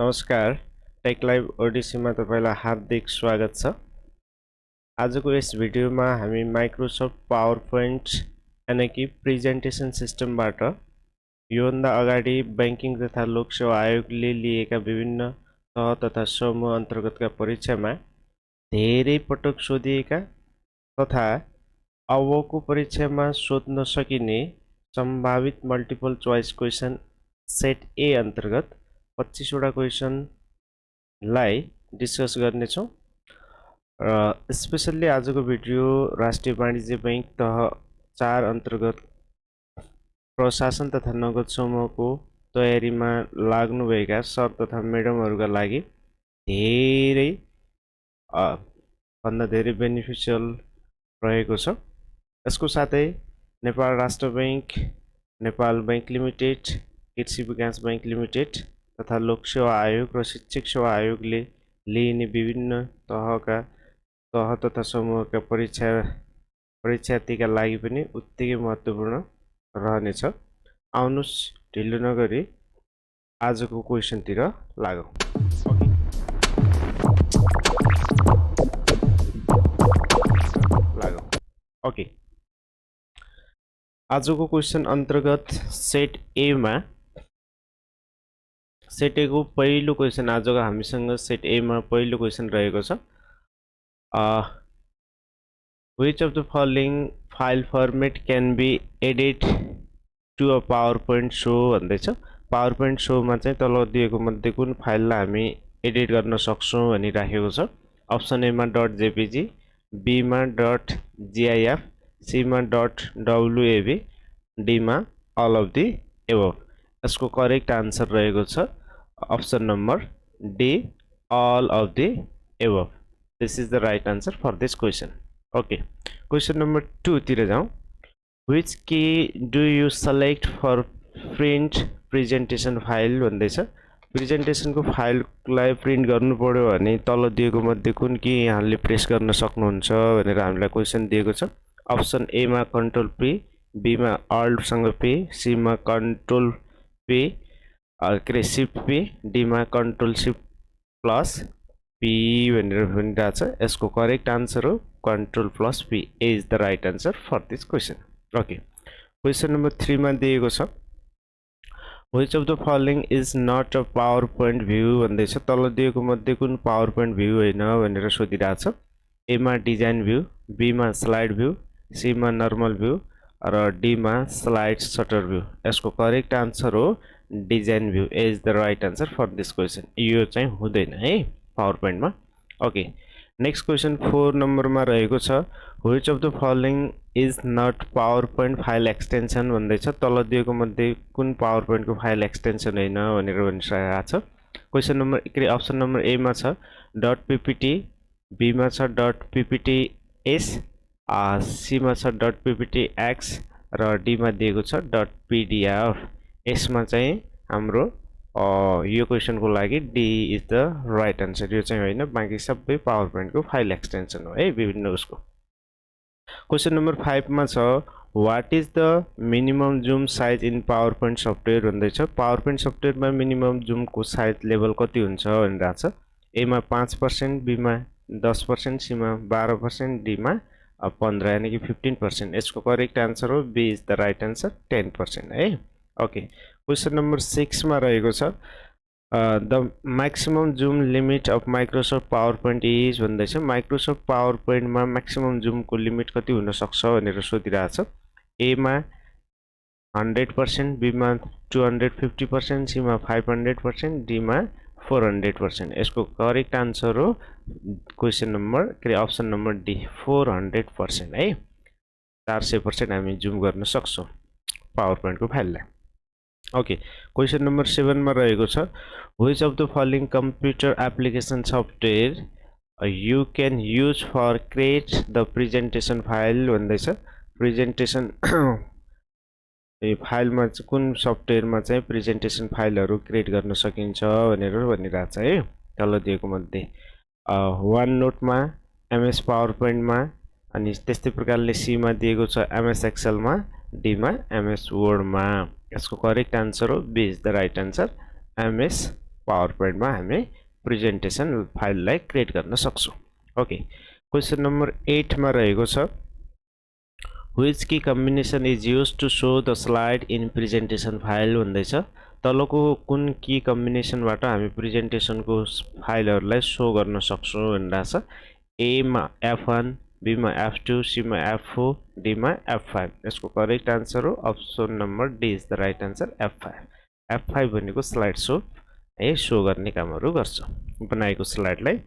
नमस्कार take live ओडिसीमा तपाईलाई हार्दिक स्वागत छ। आजको यस भिडियोमा हामी माइक्रोसफ्ट पावर पोइन्ट यानि कि प्रेजेन्टेसन सिस्टमबाट योभन्दा अगाडि बैंकिङ तथा लोक सेवा आयोगले लिएका विभिन्न तह तथा समूह अन्तर्गतका परीक्षामा धेरै पटक सोधिएका तथा अबको परीक्षामा सोध्न सकिने सम्भावित मल्टिपल चोइस क्वेशन सेट ए अन्तर्गत 25 वटा क्वेशन लाई डिस्कस गर्नेछौं र स्पेशली आजको भिडियो राष्ट्रिय वाणिज्य बैंक तह 4 अन्तर्गत प्रशासन तथा नगद समूहको तयारीमा लाग्नुभएका सर तथा मेडमहरुका लागि धेरै भन्दा धेरै बेनिफिशियल रहेको छ। यसको साथै नेपाल राष्ट्र बैंक, नेपाल बैंक लिमिटेड, कृषि विकास बैंक लिमिटेड तथा लोक सेवा आयोग र शिक्षक सेवा आयोगले लिइने विभिन्न तह तथा समूहका परीक्षार्थीका लागि पनि उत्तिकै महत्त्वपूर्ण रहनेछ। आउनुस् ढिलो नगरी आजको क्वेशनतिर लागौं। ओके, आजको क्वेशन अन्तर्गत सेट ए मा सेट ए को पहिलो क्वेशन आजको हामीसँग सेट ए मा पहिलो क्वेशन रहेको छ। Which of the following file format can be added to a PowerPoint show भन्दैछ। PowerPoint show मा चाहिँ तल दिएको मध्ये कुन फाइललाई हामी एडिट गर्न सक्छौं भनी राखेको छ। अप्सन ए मा .jpg, बी मा .gif, सी मा .wav, डी मा all of the above। यसको करेक्ट आन्सर रहेको छ option number D, all of the above। This is the right answer for this question। Okay, question number 2 तिर जाउँ। Which key do you select for print presentation file भन्दैछ। Presentation को फाइललाई print गर्नु पर्यो भने तल दिएको मध्ये कुन की यहाँले प्रेस गर्न सक्नुहुन्छ भनेर हामीलाई क्वेशन दिएको छ। अप्सन ए मा कन्ट्रोल पी, बी मा अल्ट सँग पी, सी मा control P shift P, D मा कन्ट्रोल शिफ्ट प्लस पी भनेर भनिरहेको छ। यसको करेक्ट आन्सर हो control plus P is the right answer for this question. Okay, question number 3 मा दिएको छ Which of the following is not a PowerPoint view भन्दैछ। तल दिएको मध्ये कुन PowerPoint view होइन भनेर सोधिरहेको छ। ए मा डिजाइन भ्यू, बी मा स्लाइड भ्यू, सी मा नर्मल भ्यू र डी मा स्लाइड शटर भ्यू। यसको करेक्ट आन्सर हो design view is the right answer for this question. यो चाहिँ हुँदैन है PowerPoint मा। ओके, नेक्स्ट क्वेशन 4 नम्बरमा रहेको छ Which of the following is not PowerPoint file extension भन्दैछ। तल दिएको मध्ये कुन PowerPoint को फाइल एक्सटेन्सन होइन भनेर भनिरहेको छ। Question number option number A मा छ .ppt, बी मा छ .ppts, सी मा छ .pptx र डी मा दिएको छ .pdf। यसमा चाहिँ हाम्रो यो क्वेशन को लागि D is the right answer. यो चाहिँ होइन, बाँकी सबै PowerPoint को फाइल एक्सटेन्सन हो है विभिन्न उसको। क्वेशन नम्बर 5 मा छ What is the minimum zoom size in PowerPoint software भन्दैछ। PowerPoint सफ्टवेयरमा मिनिमम जुम को साइज लेभल कति हुन्छ भनिरहेको छ। ए मा 5%, बी मा 10%, सी मा 12%, डी मा 15 यानी कि 15%। यसको करेक्ट आन्सर हो B is the right answer 10% है। ओके, क्वेशन नम्बर 6 मा रहेको छ the maximum zoom limit of Microsoft PowerPoint is भन्दैछ। Microsoft PowerPoint मा maximum zoom को लिमिट कति हुन सक्छ भनेर सोधिरहेको छ। ए मा 100%, बी मा 250%, सी मा 500%, डी मा 400%। यसको करेक्ट आन्सर हो question number option number D 400% है। 400% हामी जुम गर्न सक्छौं PowerPoint को फाइललाई। ओके, क्वेशन नम्बर 7 मा रहेको छ Which of the following computer application software you can use for create the presentation file भन्दैछ। प्रेजेन्टेसन फाइलमा कुन सफ्टवेयरमा चाहिँ प्रेजेन्टेसन फाइलहरु क्रिएट गर्न सकिन्छ भनेर भनिरहेको छ है। तल दिएको मध्ये OneNote मा, MS-PowerPoint मा, अनि त्यस्तै प्रकारले सी मा दिएको छ MS Excel मा, डी मा MS Word मा। यसको करेक्ट आन्सर हो B is the right answer MS power पोइन्टमा हामी प्रेजेन्टेसन फाइललाई क्रिएट गर्न सक्छौं ओके क्वेशन नम्बर 8 मा रहेको छ which key combination is used to show the slide in presentation file भन्दैछ तलको कुन की कम्बिनेसनबाट हामी प्रेजेन्टेसनको फाइलहरुलाई शो गर्न सक्छौं भन्दैछ ए मा F1 B मा F2 C मा F4 D मा F5 यसको करेक्ट आन्सर हो option number D is the right answer F5 भनेको स्लाइड शो ए शो गर्ने कामहरु गर्छ बनाएको स्लाइडलाई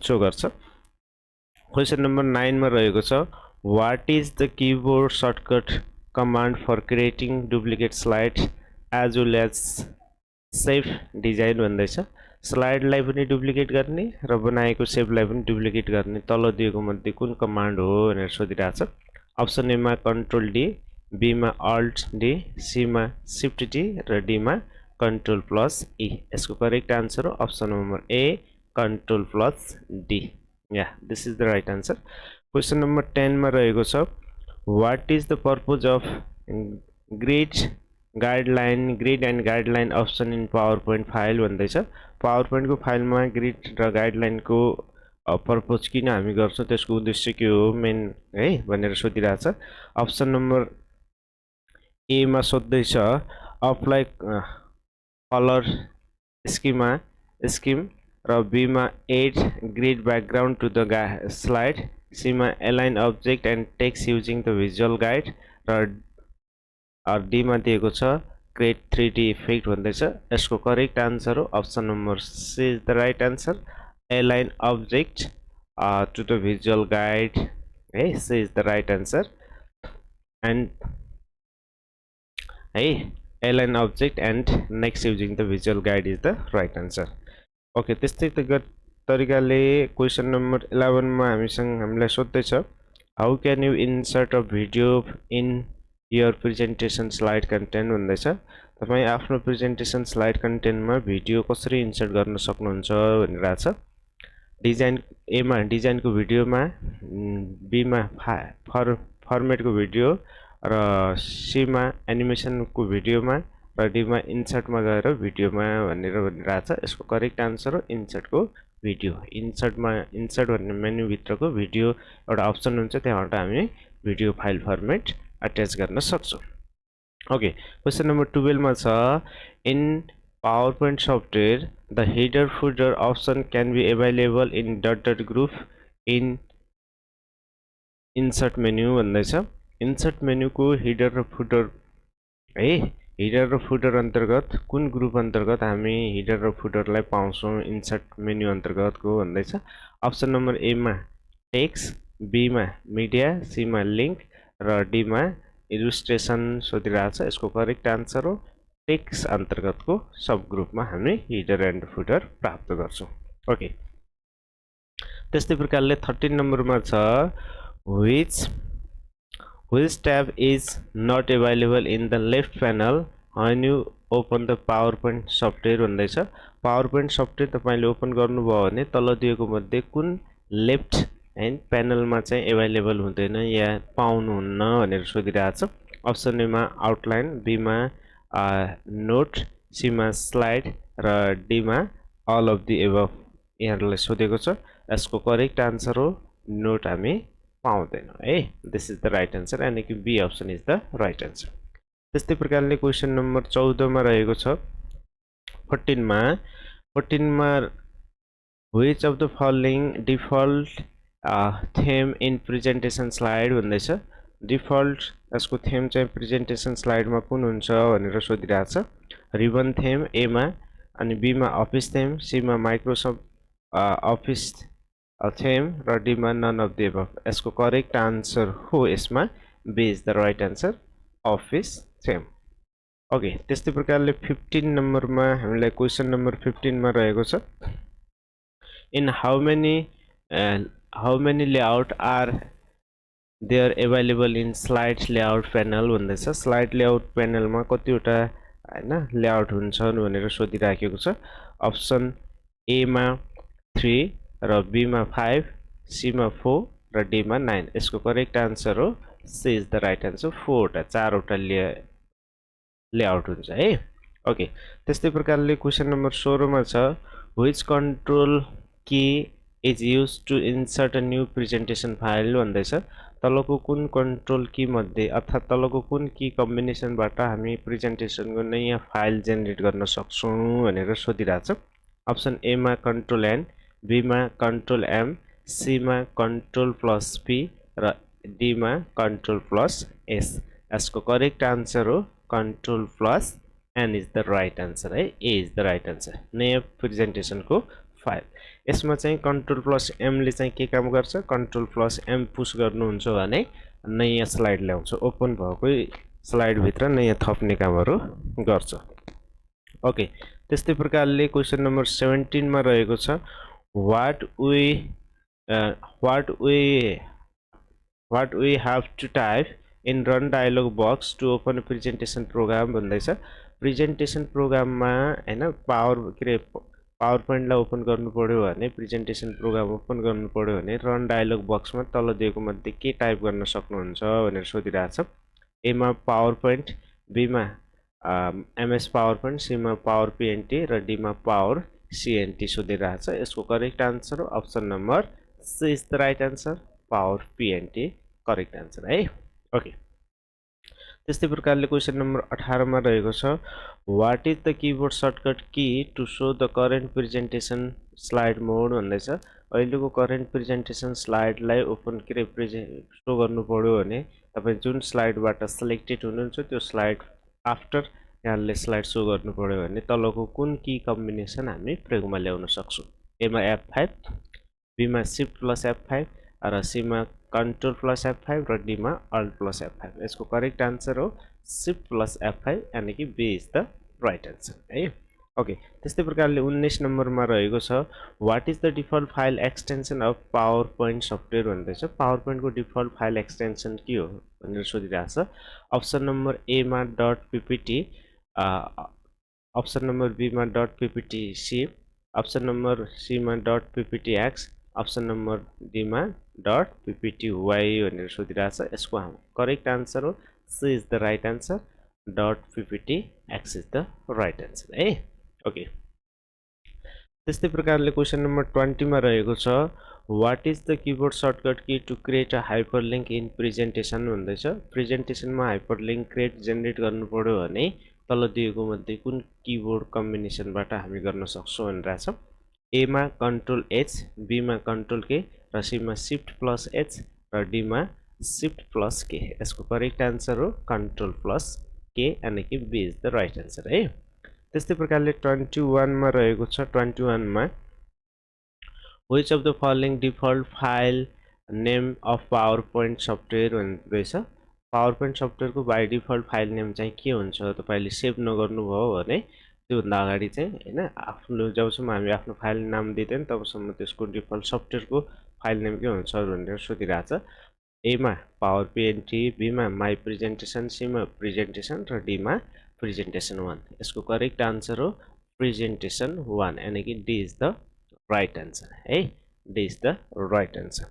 शो गर्छ क्वेशन नम्बर 9 मा रहेको छ what is the keyboard shortcut command for creating duplicate slides as well as save design भन्दैछ स्लाइडलाई पनि डुप्लिकेट गर्ने र बनाएको सेपलाई पनि डुप्लिकेट गर्ने तल दिएको मध्ये कुन कमान्ड हो भनेर सोधिरहेछ अप्सन ए मा कन्ट्रोल डी बी मा अल्ट डी सी मा शिफ्ट डी र डी मा कन्ट्रोल प्लस ई यसको करेक्ट आन्सर हो option number A control plus D yeah this is the right answer question number 10 मा रहेको छ what is the purpose of grid and guideline option in power point file भन्दैछ power point को फाइलमा grid र guideline को purpose किन हामी गर्छौं त्यसको उद्देश्य के हो मेन है भनेर सोधिरहेछ अप्सन नम्बर ए मा सोध्दैछ अप्लाई कलर स्किम र बी मा add grid background to the slide C मा align object and text using the visual guide र डी मा दिएको छ क्रिएट 3D इफेक्ट भन्दैछ यसको करेक्ट आन्सर हो option number C is the right answer align object to the visual guide है C is the right answer and है align object and next using the visual guide is the right answer okay त्यस्तै तरिकाले question number 11 मा हामीलाई सोध्दैछ how can you insert a video in your presentation slide content भन्दैछ तपाई आफ्नो presentation slide कन्टेन्टमा video कसरी insert गर्न सक्नुहुन्छ भनिरहेछ डिजाइन ए मा डिजाइनको भिडियोमा बी मा फर्मेटको भिडियो र सी मा एनिमेसनको भिडियोमा र डी मा इन्सर्टमा गएर भिडियोमा भनेर भनिरहेछ यसको करेक्ट आन्सर हो इन्सर्टको भिडियो इन्सर्ट भन्ने मेन्यु भित्रको भिडियो एउटा अप्सन हुन्छ त्यहाँबाट हामी भिडियो फाइल फर्मेट अट्याच गर्न सक्छौं ओके क्वेशन नम्बर 12 मा छ in PowerPoint software the header footer option can be available in dot group in insert menu भन्दैछ इन्सर्ट मेन्यु को हेडर र फुटर है हेडर र फुटर अन्तर्गत कुन ग्रुप अन्तर्गत हामी हेडर र फुटरलाई पाउँछौं इन्सर्ट मेन्यु अन्तर्गतको भन्दैछ अप्सन नम्बर ए मा टेक्स्ट बी मा मिडिया सी मा लिंक र डी मा इलुस्ट्रेसन सोधिरहेछ यसको करेक्ट आन्सर हो टेक्स्ट अन्तर्गतको सब ग्रुपमा हामी हेडर एन्ड फुटर प्राप्त गर्छौं ओके त्यस्तै प्रकारले 13 नम्बरमा छ which tab is not available in the left panel when you open the PowerPoint software भन्दैछ PowerPoint सफ्टवेयर तपाईले ओपन गर्नुभयो भने तल दिएको मध्ये कुन लेफ्ट ह्यान्ड प्यानलमा चाहिँ अवेलेबल हुँदैन या पाउनुहुन्न भनेर सोधिरहेछ अप्सन ए मा आउटलाइन बी मा नोट सी मा स्लाइड र डी मा अल अफ द एबभ यहाँलाई सोधेको छ यसको करेक्ट आन्सर हो नोट हामी पाउँदैनौं है this is the right answer यानी कि B option is the right answer त्यस्तै प्रकारले क्वेशन नम्बर 14 मा रहेको छ 14 मा which of the following default theme in presentation slide भन्दैछ डिफल्ट यसको थीम चाहिँ प्रेजेन्टेसन स्लाइडमा कुन हुन्छ भनेर सोधिरहेछ रिबन थीम ए मा अनि बी मा अफिस थीम सी मा माइक्रोसफ्ट अफिस थीम र डी मा नन अफ द एबभ यसको करेक्ट आन्सर हो यसमा B is the right answer office theme okay त्यस्तै प्रकारले 15 नम्बरमा हामीलाई क्वेशन नम्बर 15 मा रहेको छ in how many layout are there available in slides layout panel भन्दैछ स्लाइड लेआउट प्यानलमा कतिवटा हैन लेआउट हुन्छन् भनेर सोधिराखेको छ अप्सन ए मा 3 र बी मा 5 सी मा 4 र डी मा 9 यसको करेक्ट आन्सर हो C is the right answer 4 वटा 4 वटा लेआउट हुन्छ है ओके, त्यस्तै प्रकारले क्वेसन नम्बर 16 मा छ which control key is use to insert a new presentation file भन्दैछ। तलको कुन कन्ट्रोल की मध्ये अर्थात् तलको कुन की कम्बिनेसनबाट हामी प्रेजेन्टेसनको नयाँ फाइल जेनेरेट गर्न सक्छौँ भनेर सोधिरहेछ। अप्सन ए मा कन्ट्रोल एन, बी मा कन्ट्रोल एम, सी मा कन्ट्रोल प्लस पी र डी मा कन्ट्रोल प्लस एस। यसको करेक्ट आन्सर हो control plus N is the right answer है। A is the right answer नयाँ प्रेजेन्टेसनको फाइल। यसमा चाहिँ कन्ट्रोल प्लस एमले चाहिँ के काम गर्छ, कन्ट्रोल प्लस एम पुस गर्नुहुन्छ भने नयाँ स्लाइड ल्याउँछ, ओपन भएकै स्लाइडभित्र नयाँ थप्ने कामहरू गर्छ। ओके, त्यस्तै प्रकारले क्वेसन नम्बर 17 मा रहेको छ what we have to type in run dialog box to open a presentation program भन्दैछ। प्रेजेन्टेसन प्रोग्राममा हैन पावर पोइन्टलाई ओपन गर्नु पर्यो भने प्रेजेन्टेसन प्रोग्राम ओपन गर्नु पर्यो भने रन डायलग बक्समा तल दिएको मध्ये के टाइप गर्न सक्नुहुन्छ भनेर सोधिरहेछ। ए मा पावर पोइन्ट, बी मा एमएस पावर पोइन्ट, सी मा पावर पीएनटी र डी मा पावर सीएनटी सोधिरहेछ। यसको करेक्ट आन्सर हो option number C is the right answer, power PNT correct answer है। ओके, त्यस्तै प्रकारले क्वेसन नम्बर 18 मा रहेको छ what is the keyboard shortcut key to show the current presentation slide mode भन्दैछ। अहिलेको करेन्ट प्रेजेन्टेसन स्लाइडलाई ओपन सो गर्नु पर्यो भने तपाईँ जुन स्लाइडबाट सिलेक्टेड हुनुहुन्छ त्यो स्लाइड आफ्टर यहाँले स्लाइड सो गर्नु पर्यो भने तलको कुन की कम्बिनेसन हामी प्रयोगमा ल्याउन सक्छौँ। एमा F5, बीमा शिफ्ट प्लस F5 र सीमा कन्ट्रोल प्लस F5 र डीमा अल्ट प्लस F5। यसको करेक्ट आन्सर हो शिफ्ट प्लस F5 यानी कि B is the right answer है। ओके, त्यस्तै प्रकारले 19 नम्बरमा रहेको छ what is the default file extension of PowerPoint software भन्दैछ। पावर पोइन्टको डिफल्ट फाइल एक्सटेन्सन के हो भनेर सोधिरहेको छ। अप्सन नम्बर ए मा dot PPT, option number B मा dot PPT C, option number C मा dot PPT X, option number D मा डट पीपीटी वाई भनेर सोधिरहेछ। यसको करेक्ट आन्सर हो C is the right answer, dot PPT X is the right answer है। Okay, त्यस्तै प्रकारले क्वेसन नम्बर 20 मा रहेको छ what is the keyboard shortcut key to create a hyperlink in presentation भन्दैछ। प्रेजेन्टेसनमा हाइपरलिङ्क क्रिएट जेनेरेट गर्नु पर्यो भने तल दिएको मध्ये कुन किबोर्ड कम्बिनेसनबाट हामी गर्न सक्छौँ भनिरहेछ। ए मा कन्ट्रोल एच, बी मा कन्ट्रोल के र सी मा शिफ्ट प्लस एच र डी मा शिफ्ट प्लस के। यसको करेक्ट आन्सर हो कन्ट्रोल प्लस के यानी कि B is the right answer है। त्यस्तै प्रकारले 21 मा रहेको छ 21 मा which of the following default file name of PowerPoint software भन्दैछ। पावर पोइन्ट सफ्टवेयरको बाई डिफल्ट फाइल नेम चाहिँ के हुन्छ, तपाईँले सेभ नगर्नुभयो भने त्योभन्दा अगाडि चाहिँ हैन आफ्नो जबसम्म हामी आफ्नो फाइल नाम दिँदैन तबसम्म त्यसको डिफल्ट सफ्टवेयरको फाइल नेम के हुन्छ भनेर सोधिरहेछ। ए मा पावर पीएनटी, बी मा माई प्रेजेन्टेसन, सी मा प्रेजेन्टेसन र डी मा प्रेजेन्टेसन 1। यसको करेक्ट आन्सर हो प्रेजेन्टेसन 1 यानी कि D is the right answer है। D is the right answer.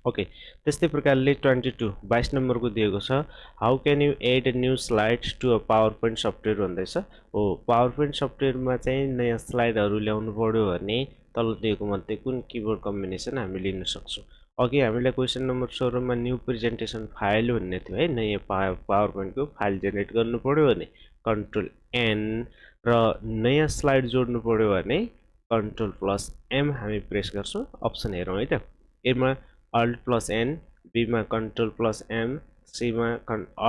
Okay, त्यस्तै प्रकारले 22 नम्बरको दिएको छ how can you add new slides to a PowerPoint software भन्दैछ। हो, पावर पोइन्ट सफ्टवेयरमा चाहिँ नयाँ स्लाइडहरू ल्याउनु पर्यो भने तल दिएको मध्ये कुन किबोर्ड कम्बिनेसन हामी लिन सक्छौँ। अघि हामीलाई क्वेसन नम्बर 16 मा न्यू प्रेजेन्टेसन फाइल भन्ने थियो है, नयाँ पावर पोइन्टको फाइल जेनेरेट गर्नु पर्यो भने कन्ट्रोल एन र नयाँ स्लाइड जोड्नु पर्यो भने कन्ट्रोल प्लस एम हामी प्रेस गर्छौँ। अप्सन हेरौँ है त। एमा अल्ट प्लस एन, बी मा कन्ट्रोल प्लस एम, सी मा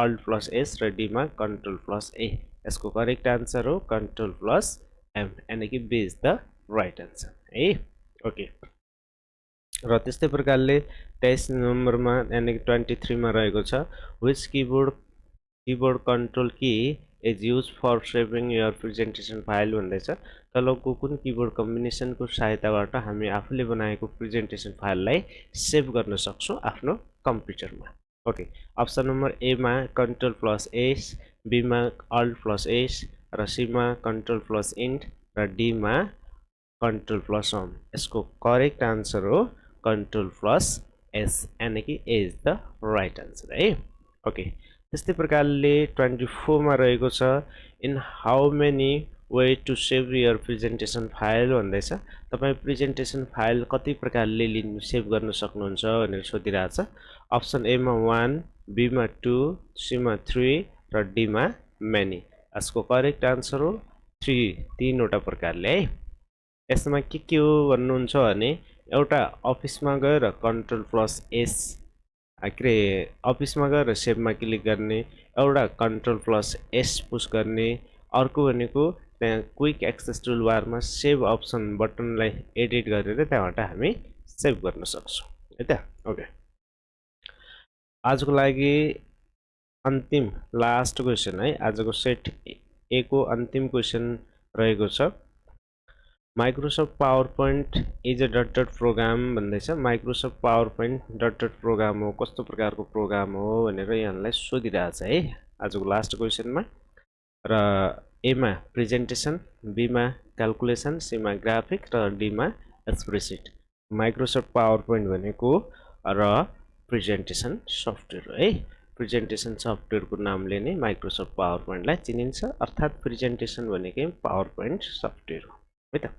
अल्ट प्लस एस र डी मा कन्ट्रोल प्लस ए। यसको करेक्ट आन्सर हो कन्ट्रोल प्लस एम यानी कि B is the right answer है। ओके, र त्यस्तै प्रकारले 23 नम्बरमा यानी कि 23 मा रहेको छ which keyboard control key is use for saving your presentation file भन्दैछ। तलको कुन किबोर्ड कम्बिनेसनको सहायताबाट हामी आफूले बनाएको प्रेजेन्टेसन फाइललाई सेभ गर्न सक्छौँ आफ्नो कम्प्युटरमा। ओके, अप्सन नम्बर ए मा कन्ट्रोल प्लस एस, बी मा अल्ट प्लस एस र सी मा कन्ट्रोल प्लस इन्ट र डी मा कन्ट्रोल प्लस होम। यसको करेक्ट आन्सर हो कन्ट्रोल प्लस एस यानी कि A is the right answer है। ओके, त्यस्तै प्रकारले 24 मा रहेको छ in how many way to save your presentation file भन्दैछ। तपाईँ प्रेजेन्टेसन फाइल कति प्रकारले सेभ गर्न सक्नुहुन्छ भनेर सोधिरहेछ। अप्सन ए मा 1, बी मा 2, सी मा 3 र डी मा मेनी। यसको करेक्ट आन्सर हो 3, तीनवटा प्रकारले है। यसमा के हो भन्नुहुन्छ भने एउटा अफिसमा गएर कन्ट्रोल प्लस एस के अफिसमा गएर सेभमा क्लिक गर्ने, एउटा कन्ट्रोल प्लस एस पुस गर्ने, अर्को भनेको त्यहाँ क्विक एक्सेस टुल बारमा सेभ अप्सन बटनलाई एडिट गरेर त्यहाँबाट हामी सेभ गर्न सक्छौँ है त। ओके, आजको लागि अन्तिम लास्ट क्वेसन है, आजको सेट ए को अन्तिम क्वेसन रहेको छ। Microsoft PowerPoint is a dot dot program भन्दैछ। Microsoft PowerPoint dot dot program हो, कस्तो प्रकारको प्रोग्राम हो भनेर यहाँलाई सोधिरहेछ है आजको लास्ट क्वेसनमा। र एमा प्रेजेन्टेसन, बीमा क्यालकुलेसन, सीमा ग्राफिक र डीमा स्प्रेडसिट। माइक्रोसफ्ट पावर पोइन्ट भनेको र प्रेजेन्टेसन सफ्टवेयर है। प्रेजेन्टेसन सफ्टवेयरको नामले नै माइक्रोसफ्ट पावर पोइन्टलाई चिनिन्छ, अर्थात् प्रेजेन्टेसन भनेकै पावर पोइन्ट सफ्टवेयर हो है त।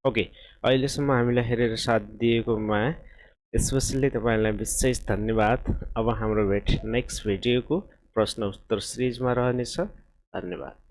ओके, अहिलेसम्म हामीलाई हेरेर साथ दिएकोमा स्पेसली तपाईँलाई विशेष धन्यवाद। अब हाम्रो भेट नेक्स्ट भिडियोको प्रश्न उत्तर सिरिजमा रहनेछ। धन्यवाद।